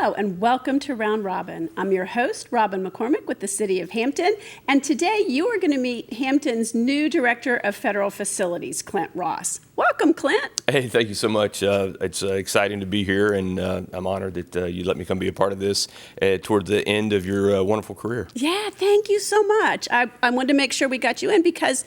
Hello and welcome to Round Robin. I'm your host, Robin McCormick with the City of Hampton, and today you are going to meet Hampton's new Director of Federal Facilities, Clint Ross. Welcome, Clint. Hey, thank you so much. It's exciting to be here, and I'm honored that you let me come be a part of this toward the end of your wonderful career. Yeah, thank you so much. I wanted to make sure we got you in because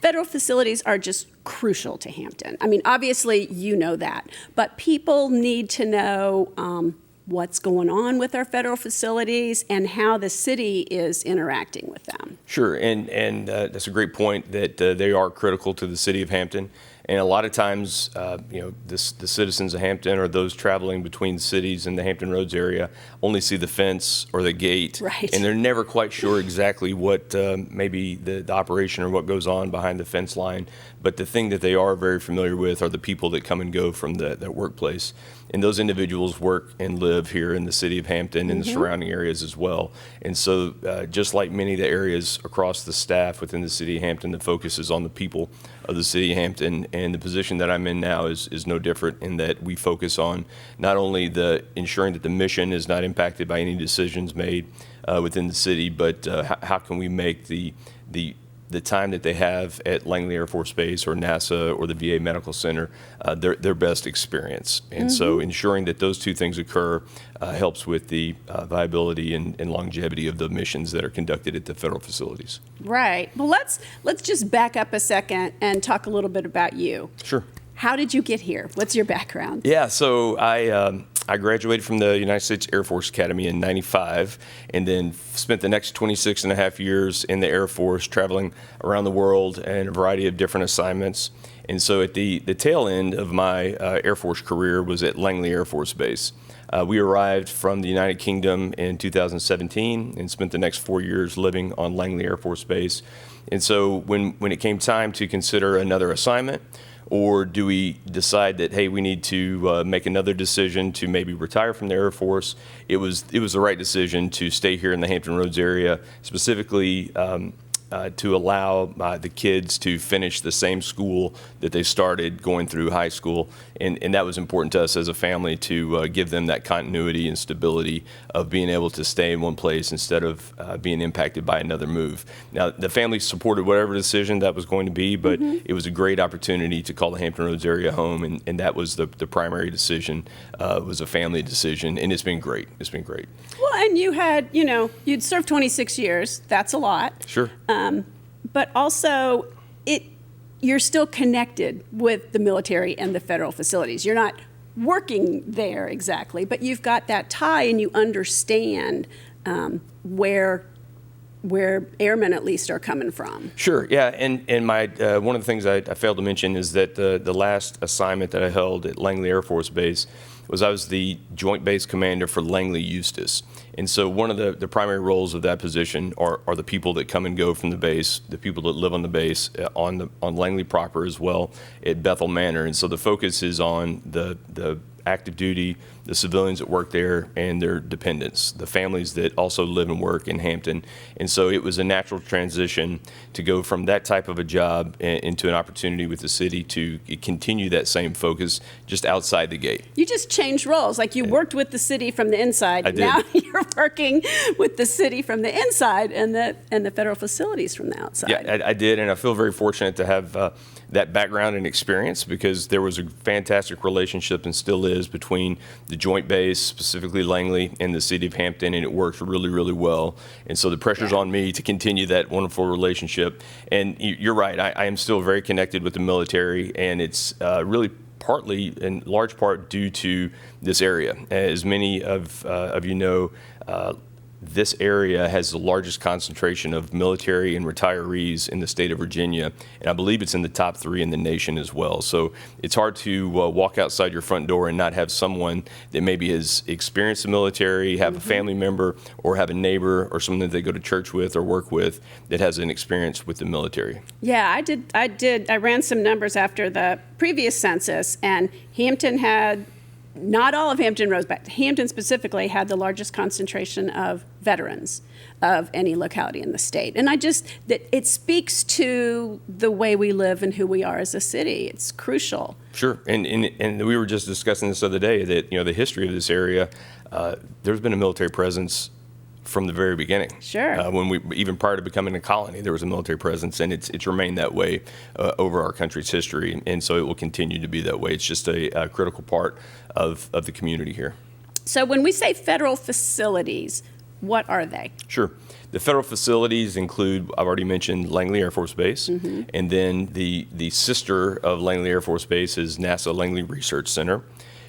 federal facilities are just crucial to Hampton. I mean, obviously, you know that, but people need to know what's going on with our federal facilities and how the city is interacting with them. Sure, and that's a great point that they are critical to the city of Hampton. And a lot of times, the citizens of Hampton or those traveling between cities in the Hampton Roads area only see the fence or the gate. Right. And they're never quite sure exactly what maybe the operation or what goes on behind the fence line. But the thing that they are very familiar with are the people that come and go from that workplace. And those individuals work and live here in the city of Hampton and the surrounding areas as well. And so just like many of the areas across the staff within the city of Hampton, the focus is on the people of the city of Hampton. And the position that I'm in now is no different in that we focus on not only the ensuring that the mission is not impacted by any decisions made within the city, but how can we make the time that they have at Langley Air Force Base or NASA or the VA Medical Center their best experience. And so ensuring that those two things occur helps with the viability and longevity of the missions that are conducted at the federal facilities. Right. Well, let's just back up a second and talk a little bit about you. Sure. How did you get here? What's your background? Yeah, so I graduated from the United States Air Force Academy in '95 and then spent the next 26 and a half years in the Air Force traveling around the world in a variety of different assignments. And so at the tail end of my Air Force career was at Langley Air Force Base. We arrived from the United Kingdom in 2017 and spent the next 4 years living on Langley Air Force Base. And so when it came time to consider another assignment, or do we decide that, hey, we need to make another decision to maybe retire from the Air Force? It was the right decision to stay here in the Hampton Roads area, specifically to allow the kids to finish the same school that they started going through high school. And that was important to us as a family to give them that continuity and stability of being able to stay in one place instead of being impacted by another move. Now, the family supported whatever decision that was going to be, but it was a great opportunity to call the Hampton Roads area home, and that was the primary decision. It was a family decision, and it's been great. It's been great. Well, and you had, you'd served 26 years. That's a lot. Sure. But also, you're still connected with the military and the federal facilities. You're not working there exactly, but you've got that tie and you understand where airmen at least are coming from. Sure, yeah, and my one of the things I failed to mention is that the last assignment that I held at Langley Air Force Base was I was the Joint Base Commander for Langley Eustis. And so one of the primary roles of that position are the people that come and go from the base, the people that live on the base, on Langley proper as well, at Bethel Manor. And so the focus is on the active duty, the civilians that work there, and their dependents, the families that also live and work in Hampton. And so it was a natural transition to go from that type of a job into an opportunity with the city to continue that same focus just outside the gate. You just changed roles, like you worked with the city from the inside. I did. Now you're working with the city from the inside and the federal facilities from the outside. Yeah, I did, and I feel very fortunate to have that background and experience because there was a fantastic relationship and still is between the Joint Base, specifically Langley, and the city of Hampton, and it works really, really well. And so the pressure's on me to continue that wonderful relationship. And you're right, I am still very connected with the military, and it's really partly, in large part, due to this area. As many of you know, this area has the largest concentration of military and retirees in the state of Virginia, and I believe it's in the top 3 in the nation as well. So it's hard to walk outside your front door and not have someone that maybe has experienced the military, have a family member, or have a neighbor or someone that they go to church with or work with that has an experience with the military. Yeah, I ran some numbers after the previous census, and Hampton had not all of Hampton Roads, but Hampton specifically had the largest concentration of veterans of any locality in the state. And that it speaks to the way we live and who we are as a city. It's crucial. Sure, and we were just discussing this other day that the history of this area, there's been a military presence from the very beginning. Sure. Even prior to becoming a colony, there was a military presence, and it's remained that way over our country's history, and so it will continue to be that way. It's just a critical part of the community here. So when we say federal facilities, what are they? Sure. The federal facilities include, I've already mentioned, Langley Air Force Base, and then the sister of Langley Air Force Base is NASA Langley Research Center.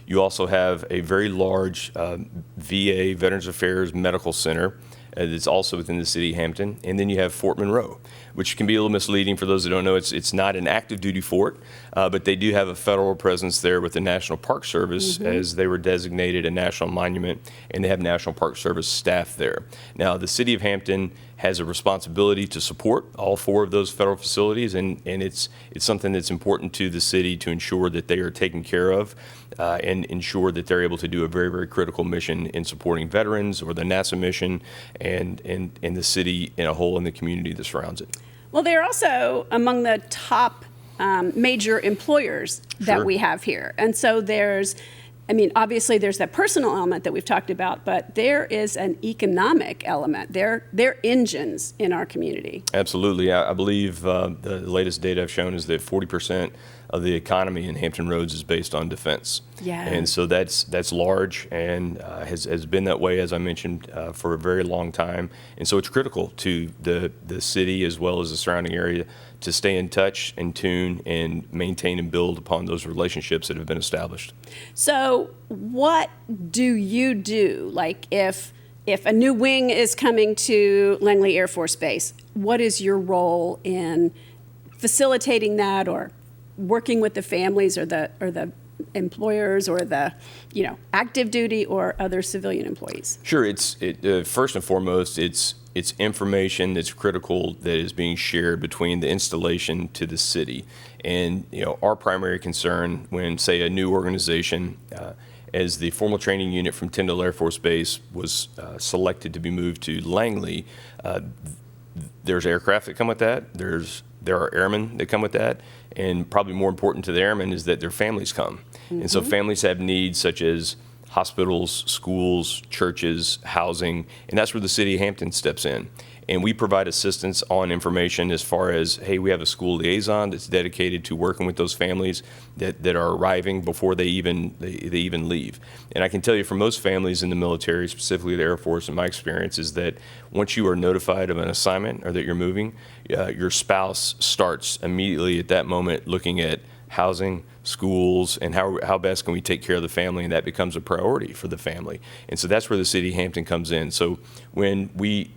You also have a very large VA, Veterans Affairs Medical Center that's also within the city of Hampton. And then you have Fort Monroe, which can be a little misleading for those that don't know. It's not an active duty fort, but they do have a federal presence there with the National Park Service as they were designated a national monument, and they have National Park Service staff there. Now, the city of Hampton has a responsibility to support all 4 of those federal facilities, and it's something that's important to the city to ensure that they are taken care of and ensure that they're able to do a very, very critical mission in supporting veterans or the NASA mission and the city in a whole and the community that surrounds it. Well, they're also among the top major employers that Sure. we have here. And so obviously there's that personal element that we've talked about, but there is an economic element. They're engines in our community. Absolutely. I believe the latest data I've shown is that 40% of the economy in Hampton Roads is based on defense. Yeah. And so that's large and has been that way, as I mentioned, for a very long time. And so it's critical to the city as well as the surrounding area to stay in touch and tune and maintain and build upon those relationships that have been established. So what do you do? Like if a new wing is coming to Langley Air Force Base, what is your role in facilitating that or working with the families or the employers or the active duty or other civilian employees? Sure. First and foremost, it's information that's critical that is being shared between the installation to the city. And our primary concern when, say, a new organization, as the formal training unit from Tyndall Air Force Base was selected to be moved to Langley, there's aircraft that come with that. There are airmen that come with that. And probably more important to the airmen is that their families come. And so families have needs such as hospitals, schools, churches, housing, and that's where the city of Hampton steps in. And we provide assistance on information as far as, hey, we have a school liaison that's dedicated to working with those families that are arriving before they even leave. And I can tell you from most families in the military, specifically the Air Force, in my experience, is that once you are notified of an assignment or that you're moving, your spouse starts immediately at that moment looking at housing, schools, and how best can we take care of the family, and that becomes a priority for the family. And so that's where the city of Hampton comes in. So when we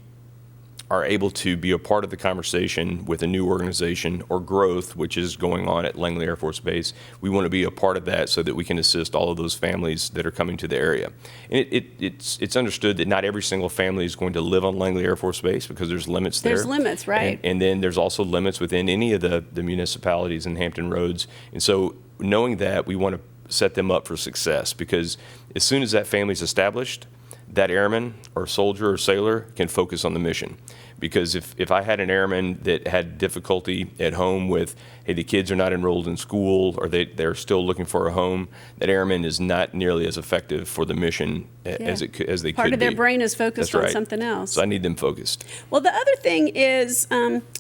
are able to be a part of the conversation with a new organization or growth, which is going on at Langley Air Force Base, we want to be a part of that so that we can assist all of those families that are coming to the area. And it's understood that not every single family is going to live on Langley Air Force Base because there's limits there. There's limits, right. And then there's also limits within any of the municipalities in Hampton Roads. And so knowing that, we want to set them up for success because as soon as that family's established, that airman or soldier or sailor can focus on the mission. Because if I had an airman that had difficulty at home with, hey, the kids are not enrolled in school or they're still looking for a home, that airman is not nearly as effective for the mission as they could be. Part of their brain is focused on something else. So I need them focused. Well, the other thing is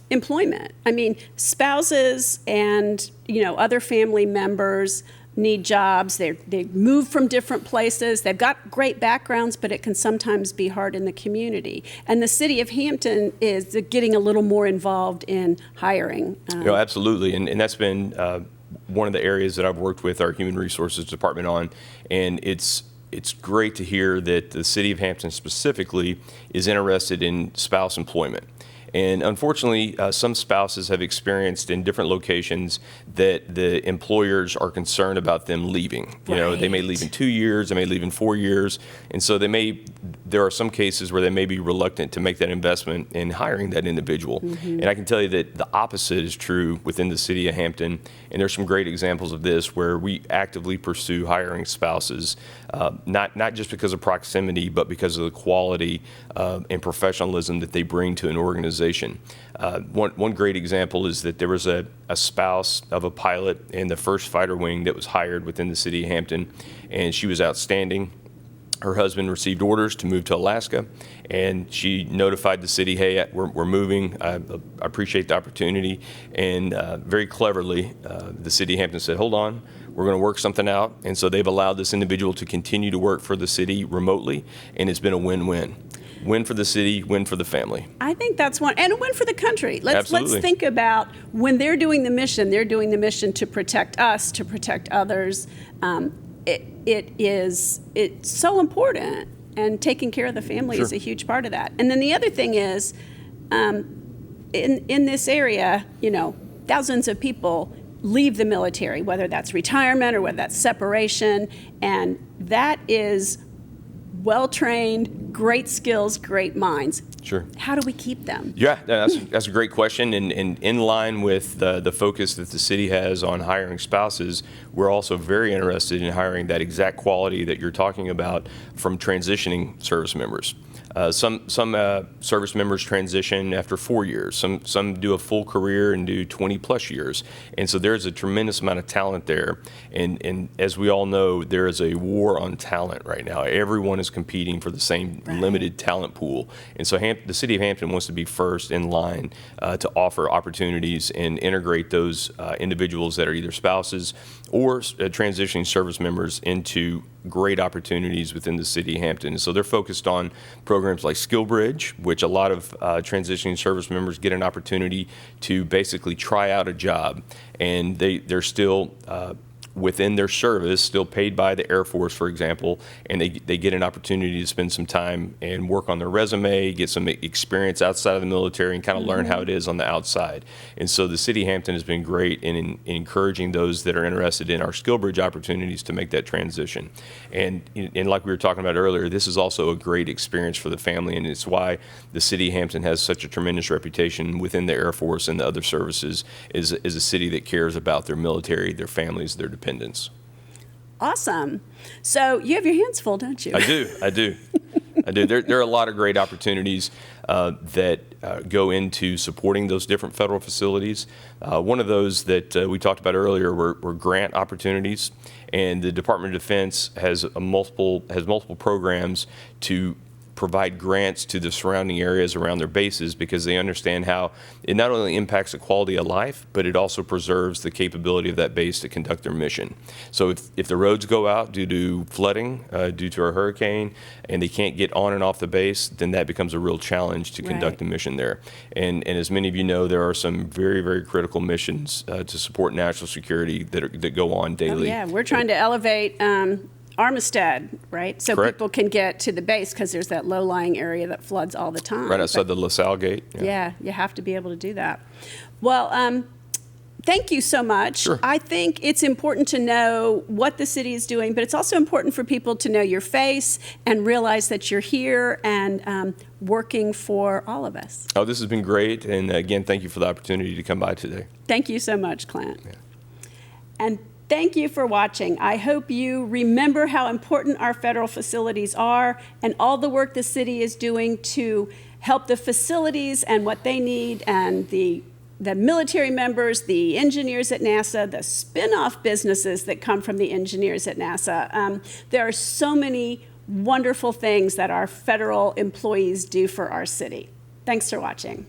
employment. I mean, spouses and other family members need jobs. They move from different places. They've got great backgrounds, but it can sometimes be hard in the community. And the city of Hampton is getting a little more involved in hiring. Absolutely. And that's been one of the areas that I've worked with our Human Resources Department on. And it's great to hear that the city of Hampton specifically is interested in spouse employment. And unfortunately, some spouses have experienced in different locations that the employers are concerned about them leaving. You know, they may leave in 2 years, they may leave in 4 years, and so there are some cases where they may be reluctant to make that investment in hiring that individual. And I can tell you that the opposite is true within the city of Hampton, and there's some great examples of this where we actively pursue hiring spouses, not just because of proximity, but because of the quality and professionalism that they bring to an organization. One great example is that there was a spouse of a pilot in the first fighter wing that was hired within the city of Hampton, and she was outstanding. Her husband received orders to move to Alaska, and she notified the city, hey, we're moving. I appreciate the opportunity. And very cleverly, the city of Hampton said, hold on, we're going to work something out. And so they've allowed this individual to continue to work for the city remotely, and it's been a win-win. Win for the city, win for the family. I think that's one, and a win for the country. Let's Absolutely. think about when they're doing the mission to protect us, to protect others. It's so important, and taking care of the family is a huge part of that. And then the other thing is, in this area, you know, thousands of people leave the military, whether that's retirement or whether that's separation, and that is well-trained, great skills, great minds. Sure. How do we keep them? Yeah, that's a great question. And in line with the focus that the city has on hiring spouses, we're also very interested in hiring that exact quality that you're talking about from transitioning service members. Some service members transition after 4 years. Some do a full career and do 20 plus years. And so there's a tremendous amount of talent there. And as we all know, there is a war on talent right now. Everyone is competing for the same limited talent pool. And so the city of Hampton wants to be first in line to offer opportunities and integrate those individuals that are either spouses or transitioning service members into great opportunities within the city of Hampton. And so they're focused on programs like Skill Bridge, which a lot of transitioning service members get an opportunity to basically try out a job. And they're still within their service, still paid by the Air Force, for example, and they get an opportunity to spend some time and work on their resume, get some experience outside of the military, and kind of learn how it is on the outside. And so the city of Hampton has been great in encouraging those that are interested in our Skill Bridge opportunities to make that transition. And like we were talking about earlier, this is also a great experience for the family, and it's why the city of Hampton has such a tremendous reputation within the Air Force and the other services is a city that cares about their military, their families, their dependents. Awesome. So you have your hands full, don't you? I do. There are a lot of great opportunities that go into supporting those different federal facilities. One of those that we talked about earlier were grant opportunities, and the Department of Defense has multiple programs to provide grants to the surrounding areas around their bases because they understand how it not only impacts the quality of life, but it also preserves the capability of that base to conduct their mission. So if the roads go out due to flooding, due to a hurricane, and they can't get on and off the base, then that becomes a real challenge to conduct the mission there. And as many of you know, there are some very, very critical missions to support national security that go on daily. Oh, yeah, we're trying to elevate Armistead, right? So Correct. people can get to the base because there's that low-lying area that floods all the time. Right outside the LaSalle gate. Yeah, you have to be able to do that. Well, thank you so much. Sure. I think it's important to know what the city is doing, but it's also important for people to know your face and realize that you're here and working for all of us. Oh, this has been great. And again, thank you for the opportunity to come by today. Thank you so much, Clint. Yeah. And thank you for watching. I hope you remember how important our federal facilities are and all the work the city is doing to help the facilities and what they need, and the military members, the engineers at NASA, the spin-off businesses that come from the engineers at NASA. There are so many wonderful things that our federal employees do for our city. Thanks for watching.